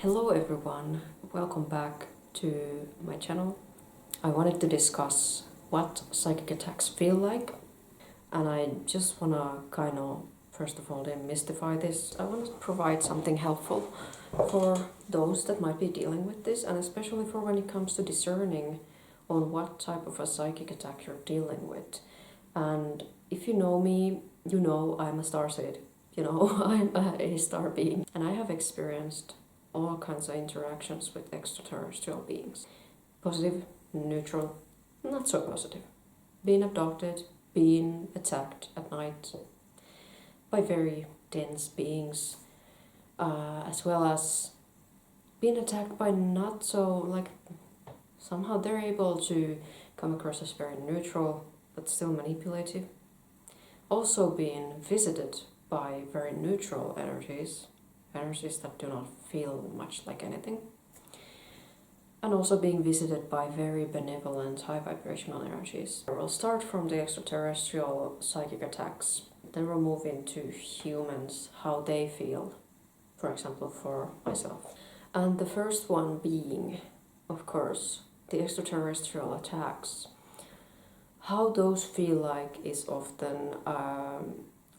Hello everyone, welcome back to my channel. I wanted to discuss what psychic attacks feel like, and I just want to first of all demystify this. I want to provide something helpful for those that might be dealing with this, and especially for when it comes to discerning on what type of a psychic attack you're dealing with. And if you know me, you know I'm a starseed. I'm a star being, and I have experienced all kinds of interactions with extraterrestrial beings. Positive, neutral, not so positive. Being abducted, being attacked at night by very dense beings, as well as being attacked by not so, somehow they're able to come across as very neutral, but still manipulative. Also being visited by very neutral energies that do not feel much like anything. And also being visited by very benevolent, high vibrational energies. We'll start from the extraterrestrial psychic attacks, then we'll move into humans, how they feel, for example, for myself. And the first one being, of course, the extraterrestrial attacks. How those feel like is often,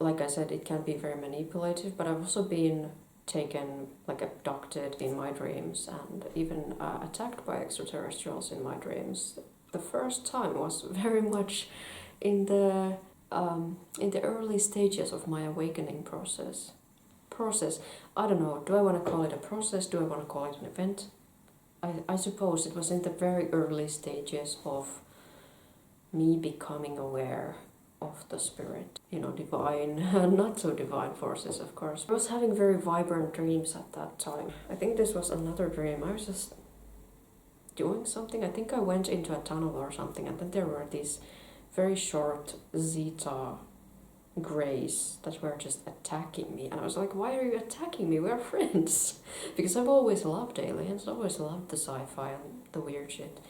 like I said, it can be very manipulative, but I've also been taken, abducted in my dreams, and even attacked by extraterrestrials in my dreams. The first time was very much in the early stages of my awakening process. I don't know, do I want to call it a process? Do I want to call it an event? I suppose it was in the very early stages of me becoming aware of the spirit, divine, not so divine forces, of course. I was having very vibrant dreams at that time. I think this was another dream. I was just doing something. I think I went into a tunnel or something, and then there were these very short Zeta grays that were just attacking me. And I was like, why are you attacking me? We're friends. Because I've always loved aliens, always loved the sci-fi and the weird shit.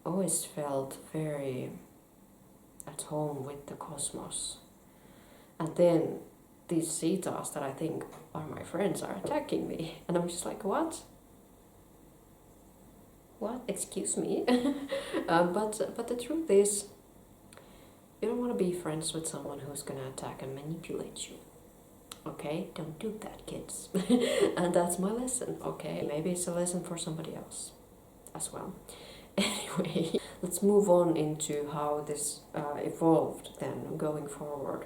Always felt very at home with the cosmos. And then these Zetas that I think are my friends are attacking me. And I'm just like, what? What? Excuse me? But the truth is, you don't want to be friends with someone who's going to attack and manipulate you. Okay? Don't do that, kids. And that's my lesson, okay? Maybe it's a lesson for somebody else as well. Anyway, let's move on into how this evolved then going forward.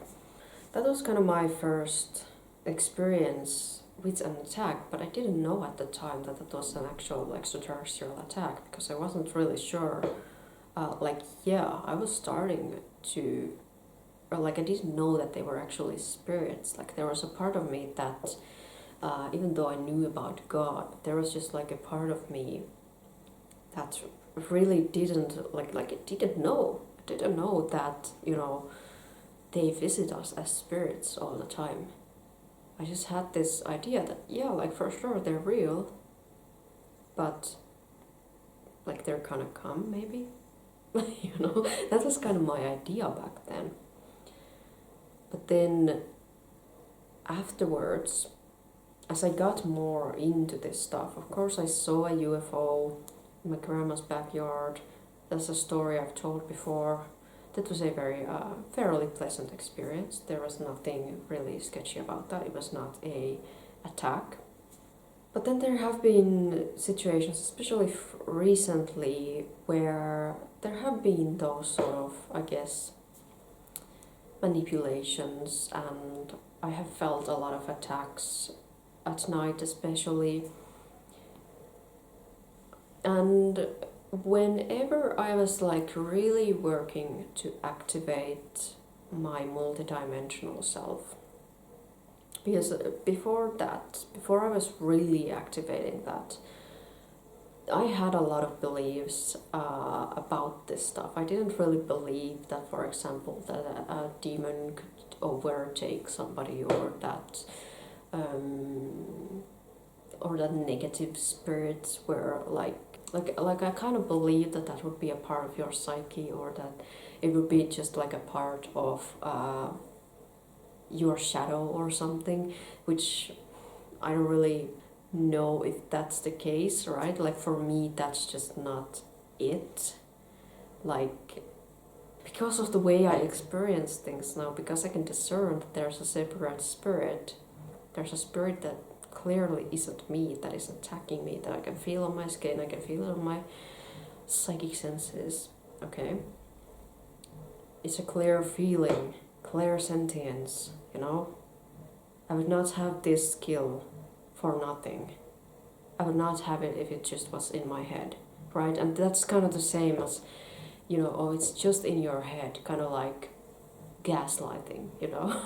That was kind of my first experience with an attack, but I didn't know at the time that it was an actual extraterrestrial attack, because I wasn't really sure. I was starting to, I didn't know that they were actually spirits. There was a part of me that, even though I knew about God, there was just a part of me that really didn't it didn't know. I didn't know that they visit us as spirits all the time. I just had this idea that for sure they're real, but they're gonna come maybe. That was kind of my idea back then. But then afterwards, as I got more into this stuff, of course I saw a UFO in my grandma's backyard. That's a story I've told before. That was a very fairly pleasant experience. There was nothing really sketchy about that. It was not a attack. But then there have been situations, especially recently, where there have been those sort of, I guess, manipulations, and I have felt a lot of attacks at night especially. And whenever I was really working to activate my multidimensional self, because before I was really activating that, I had a lot of beliefs about this stuff. I didn't really believe that, for example, that a demon could overtake somebody, or that negative spirits were I kind of believed that would be a part of your psyche, or that it would be just a part of your shadow or something, which I don't really know if that's the case, right? Like for me, that's just not it. Like, because of the way I experience things now, because I can discern that there's a separate spirit, there's a spirit that clearly isn't me, that is attacking me, that I can feel on my skin, I can feel it on my psychic senses, okay? It's a clear feeling, clear sentience, you know? I would not have this skill for nothing. I would not have it if it just was in my head, right? And that's kind of the same as, you know, oh, it's just in your head, kind of like gaslighting, you know?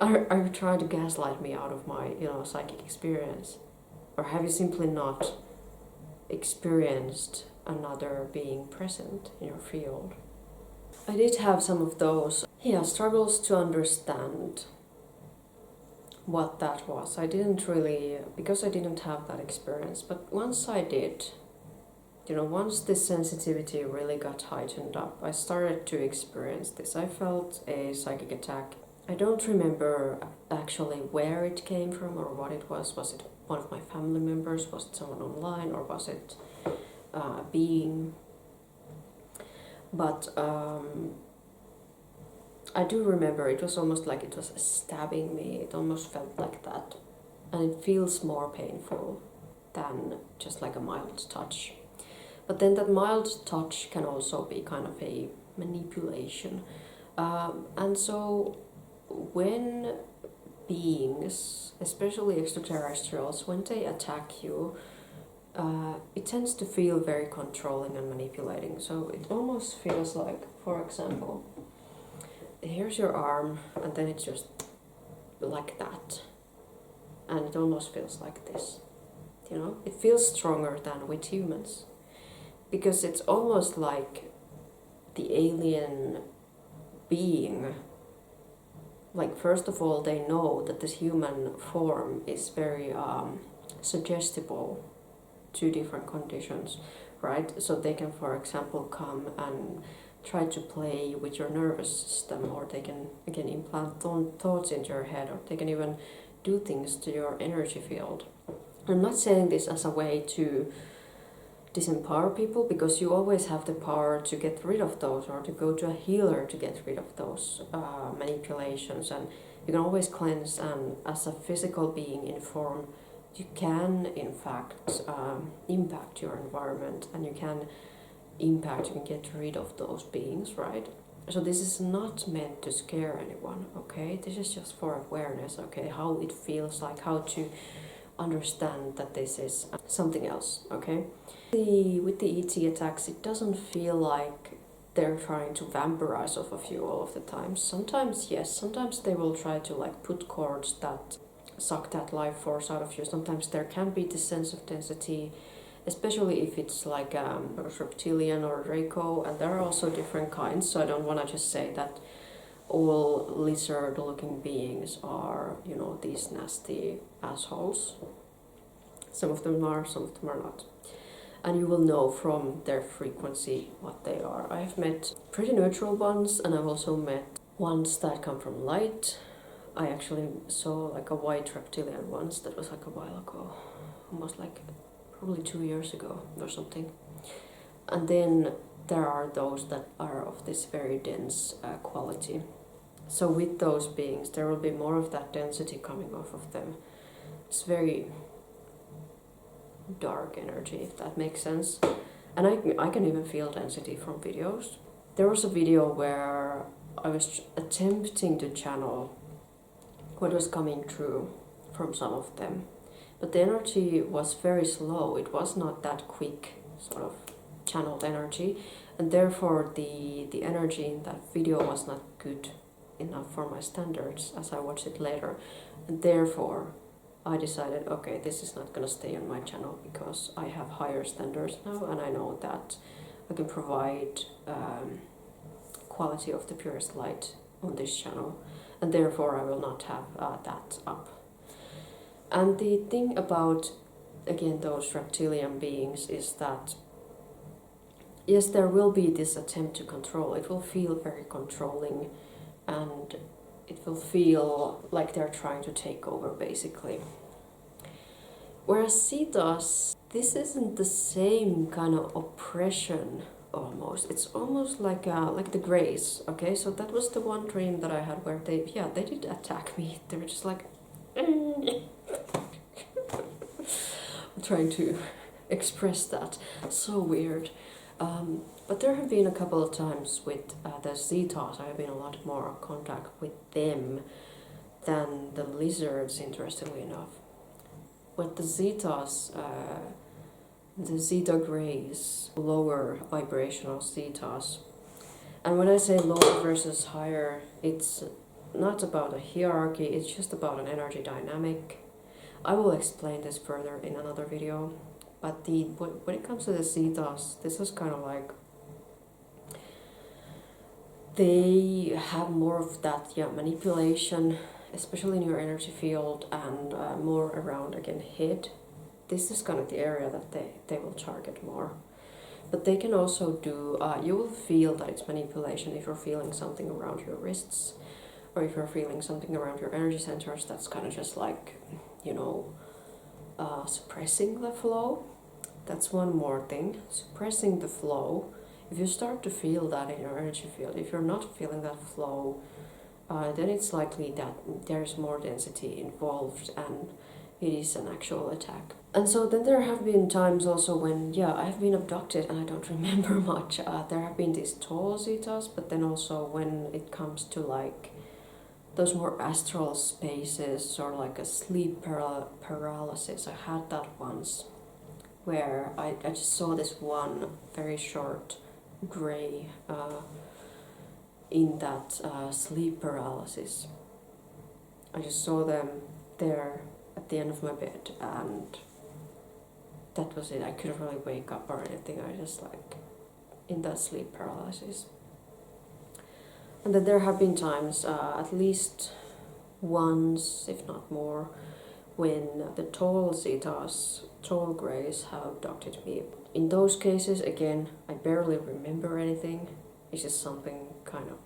Are you trying to gaslight me out of my, you know, psychic experience? Or have you simply not experienced another being present in your field? I did have some of those, struggles to understand what that was. I didn't really, because I didn't have that experience, but once I did, you know, once this sensitivity really got heightened up, I started to experience this. I felt a psychic attack. I don't remember actually where it came from or what it was. Was it one of my family members? Was it someone online? Or was it a being? But I do remember it was almost like it was stabbing me. It almost felt like that. And it feels more painful than just like a mild touch. But then that mild touch can also be kind of a manipulation. And so when beings, especially extraterrestrials, when they attack you, it tends to feel very controlling and manipulating. So it almost feels like, for example, here's your arm, and then it's just like that. And it almost feels like this. You know, it feels stronger than with humans. Because it's almost like the alien being, like first of all, they know that this human form is very suggestible to different conditions, right? So they can, for example, come and try to play with your nervous system, or they can, again, implant thoughts into your head, or they can even do things to your energy field. I'm not saying this as a way to disempower people, because you always have the power to get rid of those, or to go to a healer to get rid of those manipulations, and you can always cleanse. And as a physical being in form, you can in fact impact your environment, and you can get rid of those beings, right? So this is not meant to scare anyone, okay? This is just for awareness, okay? How it feels like, how to understand that this is something else, okay? With the ET attacks, it doesn't feel like they're trying to vampirize off of you all of the time. Sometimes, yes, sometimes they will try to like put cords that suck that life force out of you. Sometimes there can be this sense of density, especially if it's like a reptilian or Draco, and there are also different kinds, so I don't want to just say that all lizard-looking beings are, you know, these nasty assholes. Some of them are, some of them are not. And you will know from their frequency what they are. I've met pretty neutral ones, and I've also met ones that come from light. I actually saw like a white reptilian once that was like a while ago, almost like probably 2 years ago or something. And then there are those that are of this very dense quality. So with those beings, there will be more of that density coming off of them. It's very dark energy, if that makes sense. And I can even feel density from videos. There was a video where I was attempting to channel what was coming through from some of them. But the energy was very slow. It was not that quick, sort of channeled energy. And therefore the energy in that video was not good enough for my standards as I watched it later. And therefore I decided, okay, this is not going to stay on my channel, because I have higher standards now, and I know that I can provide quality of the purest light on this channel, and therefore I will not have that up. And the thing about, again, those reptilian beings is that, yes, there will be this attempt to control. It will feel very controlling, and it will feel like they're trying to take over, basically. Whereas Cetas, this isn't the same kind of oppression almost. It's almost like the Greys, okay? So that was the one dream that I had where they did attack me. They were just like trying to express that. So weird. But there have been a couple of times with the Zetas, I have been a lot more in contact with them than the lizards, interestingly enough. With the Zetas, the Zeta Greys, lower vibrational Zetas. And when I say lower versus higher, it's not about a hierarchy, it's just about an energy dynamic. I will explain this further in another video. But when it comes to the Zetas, this is kind of like they have more of that manipulation, especially in your energy field, and more around again head. This is kind of the area that they will target more. But they can also do, you will feel that it's manipulation if you're feeling something around your wrists, or if you're feeling something around your energy centers that's kind of just like, suppressing the flow. That's one more thing, suppressing the flow. If you start to feel that in your energy field, if you're not feeling that flow, then it's likely that there's more density involved and it is an actual attack. And so then there have been times also when, I've been abducted and I don't remember much. There have been these tall Zetas, but then also when it comes to like those more astral spaces or like a sleep paralysis, I had that once where I just saw this one very short grey in that sleep paralysis. I just saw them there at the end of my bed, and that was it. I couldn't really wake up or anything. I just like in that sleep paralysis. And then there have been times, at least once, if not more, when the tall Zetas, tall Greys, have abducted me. In those cases, again, I barely remember anything. It's just something kind of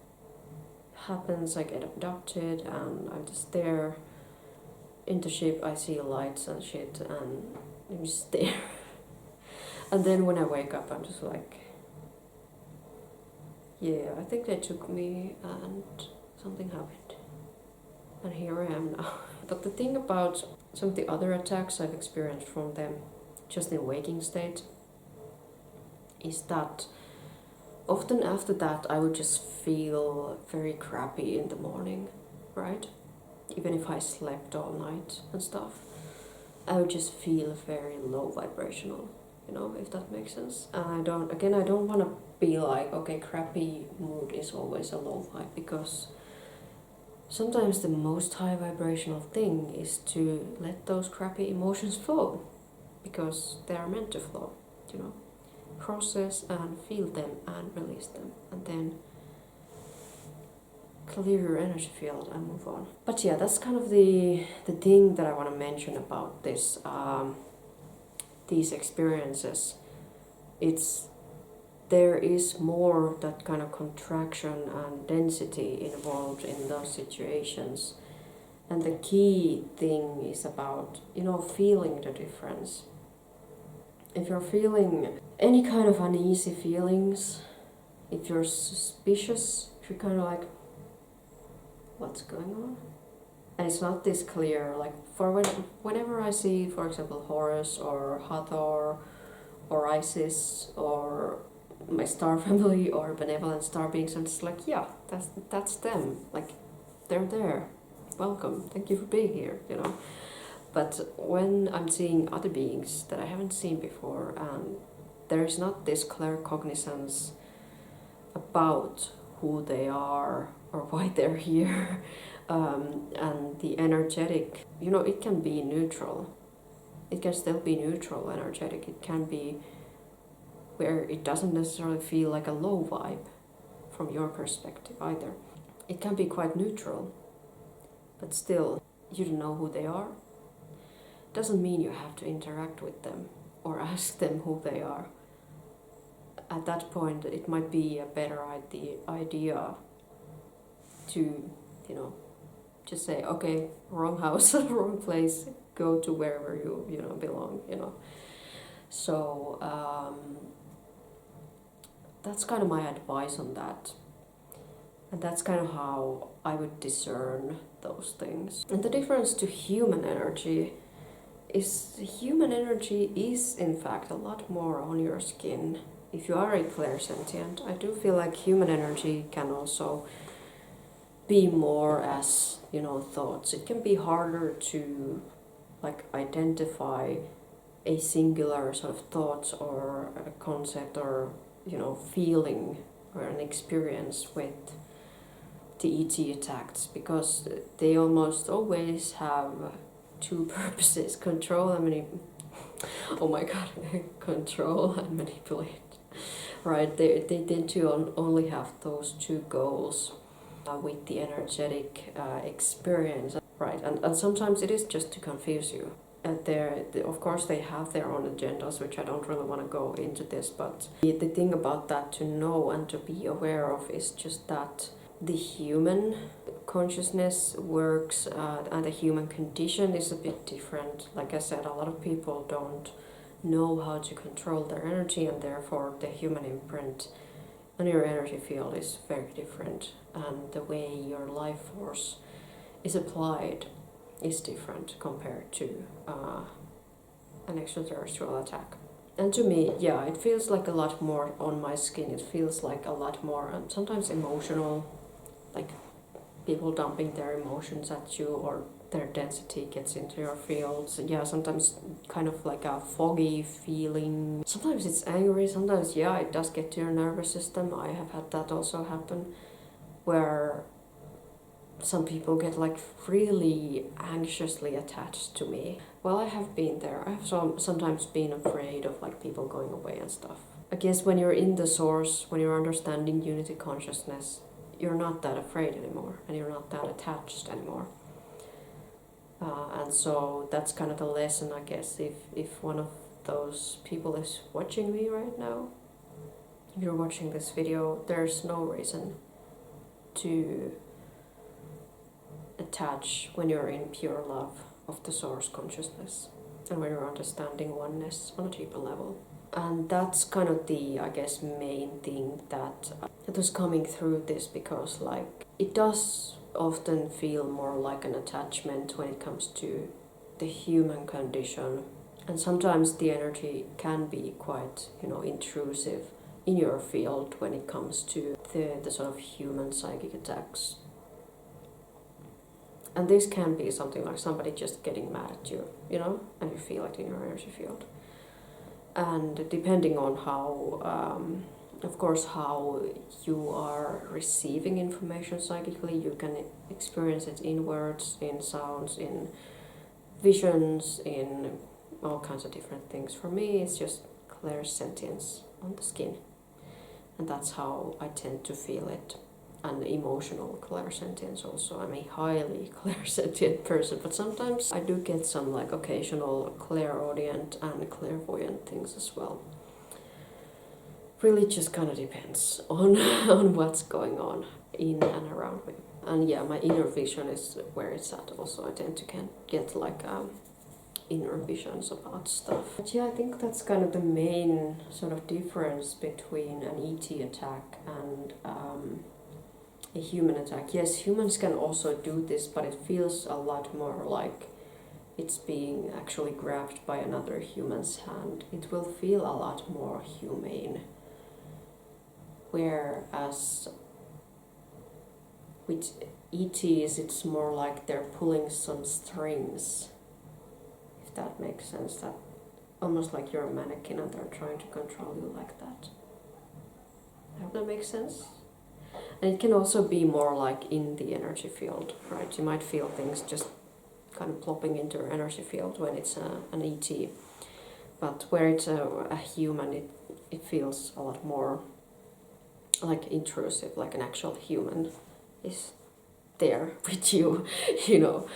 happens. I get abducted and I'm just there in the ship. I see lights and shit and I'm just there. And then when I wake up, I'm just like, I think they took me and something happened. And here I am now. But the thing about some of the other attacks I've experienced from them, just in waking state, is that often after that I would just feel very crappy in the morning, right? Even if I slept all night and stuff, I would just feel very low vibrational, if that makes sense. And I don't want to be like, okay, crappy mood is always a low vibe, because sometimes the most high vibrational thing is to let those crappy emotions flow, because they are meant to flow, Process and feel them and release them, and then clear your energy field and move on. But that's kind of the thing that I want to mention about this, these experiences. There is more that kind of contraction and density involved in those situations. And the key thing is about, feeling the difference. If you're feeling any kind of uneasy feelings, if you're suspicious, if you're kind of like, what's going on? And it's not this clear, like whenever I see, for example, Horus or Hathor or Isis or my star family or benevolent star beings, I'm just like, that's them. Like, they're there. Welcome. Thank you for being here, But when I'm seeing other beings that I haven't seen before, and there is not this clear cognizance about who they are or why they're here, and the energetic, it can be neutral. It can still be neutral energetic. It can be where it doesn't necessarily feel like a low vibe from your perspective either. It can be quite neutral, but still, you don't know who they are. Doesn't mean you have to interact with them or ask them who they are. At that point, it might be a better idea to, just say, okay, wrong house, wrong place, go to wherever you know belong, you know. So that's kind of my advice on that. And that's kind of how I would discern those things. And the difference to human energy is human energy is in fact a lot more on your skin. If you are a clairsentient, I do feel like human energy can also be more as, you know, thoughts. It can be harder to like identify a singular sort of thought or a concept or, you know, feeling or an experience with the ET attacks, because they almost always have two purposes: control and oh my god, control and manipulate. Right? They tend to only have those two goals with the energetic experience. Right? And sometimes it is just to confuse you. And of course, they have their own agendas, which I don't really want to go into this. But the thing about that to know and to be aware of is just that the human consciousness works and the human condition is a bit different. Like I said, a lot of people don't know how to control their energy, and therefore the human imprint on your energy field is very different, and the way your life force is applied is different compared to an extraterrestrial attack. And to me, yeah, it feels like a lot more on my skin. It feels like a lot more sometimes emotional, like people dumping their emotions at you, or their density gets into your fields. Yeah, sometimes kind of like a foggy feeling. Sometimes it's angry, sometimes, yeah, it does get to your nervous system. I have had that also happen, where some people get like really anxiously attached to me. Well, I have been there. I have sometimes been afraid of like people going away and stuff. I guess when you're in the source, when you're understanding unity consciousness, you're not that afraid anymore, and you're not that attached anymore. And so that's kind of the lesson, I guess, if one of those people is watching me right now, if you're watching this video, there's no reason to attach when you're in pure love of the source consciousness, and when you're understanding oneness on a deeper level. And that's kind of the, I guess, main thing that was coming through this, because like it does often feel more like an attachment when it comes to the human condition, and sometimes the energy can be quite, you know, intrusive in your field when it comes to the sort of human psychic attacks. And this can be something like somebody just getting mad at you, you know, and you feel it in your energy field. And depending on how, of course, how you are receiving information psychically, you can experience it in words, in sounds, in visions, in all kinds of different things. For me, it's just clairsentience on the skin. And that's how I tend to feel it. And emotional clairsentience also. I'm a highly clairsentient person, but sometimes I do get some like occasional clairaudient and clairvoyant things as well. Really just kind of depends on on what's going on in and around me. And yeah, my inner vision is where it's at also. I tend to get like inner visions about stuff. But yeah, I think that's kind of the main sort of difference between an ET attack and a human attack. Yes, humans can also do this, but it feels a lot more like it's being actually grabbed by another human's hand. It will feel a lot more humane. Whereas with ETs, it's more like they're pulling some strings, if that makes sense. That almost like you're a mannequin and they're trying to control you like that. I hope that makes sense. And it can also be more like in the energy field, right? You might feel things just kind of plopping into your energy field when it's an ET. But where it's a human, it feels a lot more like intrusive, like an actual human is there with you, you know.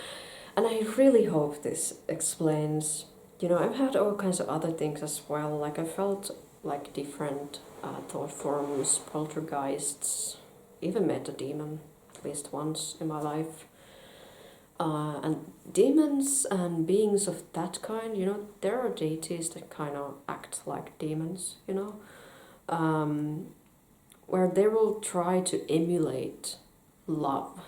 And I really hope this explains, you know, I've had all kinds of other things as well. Like I felt like different thought forms, poltergeists, even met a demon at least once in my life. And demons and beings of that kind, you know, there are deities that kind of act like demons, you know, where they will try to emulate love,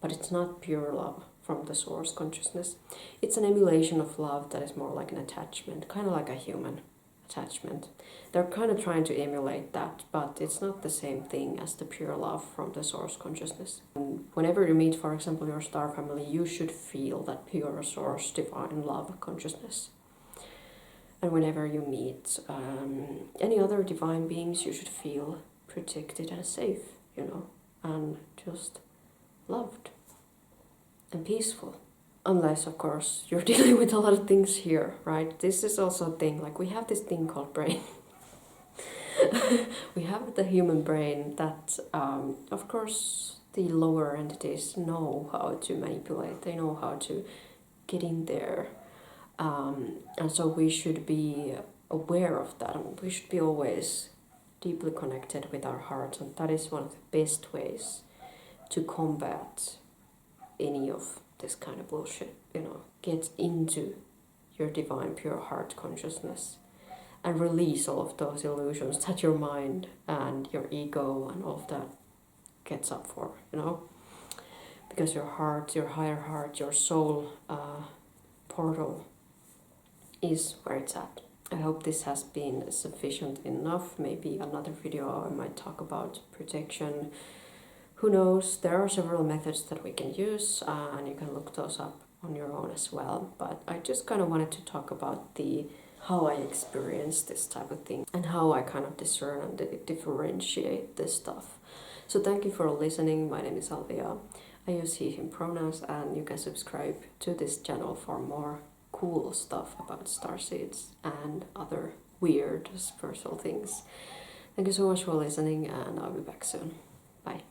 but it's not pure love from the source consciousness. It's an emulation of love that is more like an attachment, kind of like a human attachment. They're kind of trying to emulate that, but it's not the same thing as the pure love from the source consciousness. And whenever you meet, for example, your star family, you should feel that pure source divine love consciousness. And whenever you meet any other divine beings, you should feel protected and safe, you know, and just loved and peaceful. Unless, of course, you're dealing with a lot of things here, right? This is also a thing, like we have this thing called brain. We have the human brain that, of course, the lower entities know how to manipulate. They know how to get in there. And so we should be aware of that. We should be always deeply connected with our hearts. And that is one of the best ways to combat any of this kind of bullshit, you know. Get into your divine pure heart consciousness and release all of those illusions that your mind and your ego and all of that gets up for, you know. Because your heart, your higher heart, your soul portal is where it's at. I hope this has been sufficient enough. Maybe another video I might talk about protection. Who knows? There are several methods that we can use, and you can look those up on your own as well. But I just kind of wanted to talk about how I experience this type of thing and how I kind of discern and differentiate this stuff. So thank you for listening. My name is Alvia. I use he, him pronouns, and you can subscribe to this channel for more cool stuff about starseeds and other weird spiritual things. Thank you so much for listening, and I'll be back soon. Bye.